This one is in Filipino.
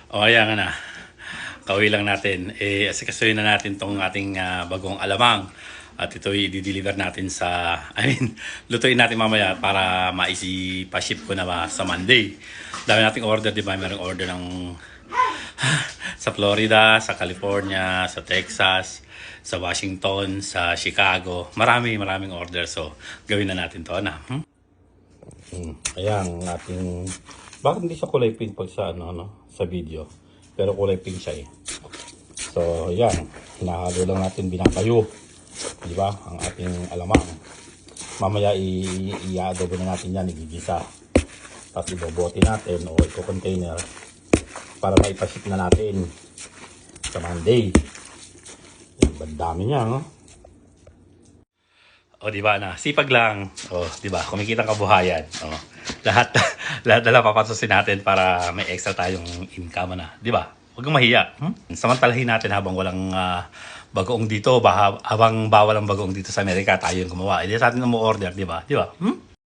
O ayan na. Kauwi lang natin. Asikasuhin na natin tong ating bagong alamang. At ito i-deliver natin lutuin natin mamaya para pa-ship ko na sa Monday. Dami nating order, di ba? Mayroong order ng sa Florida, sa California, sa Texas, sa Washington, sa Chicago. Maraming order. So, gawin na natin to na. Ayan, ating... Bakit hindi siya kulay pink pag sa, sa video? Pero kulay pink siya eh. So, yan. Hinahalo lang natin, binakayo. Di ba? Ang ating alamang. Mamaya i-adobo na natin yan, igigisa. Tapos ibobote natin o i-container para maipaship na natin sa Monday. Yan, dami niya, no? O, di ba na? Sipag lang. O, di ba? Kumikita ang kabuhayan. O, lahat na papasusin natin para may extra tayong income na. Di ba? Huwag kang mahiya. Samantalahin natin habang walang bagoong dito. Habang bawal ang bagoong dito sa Amerika, tayo yung gumawa. Hindi sa atin na mo order, di ba? Di ba?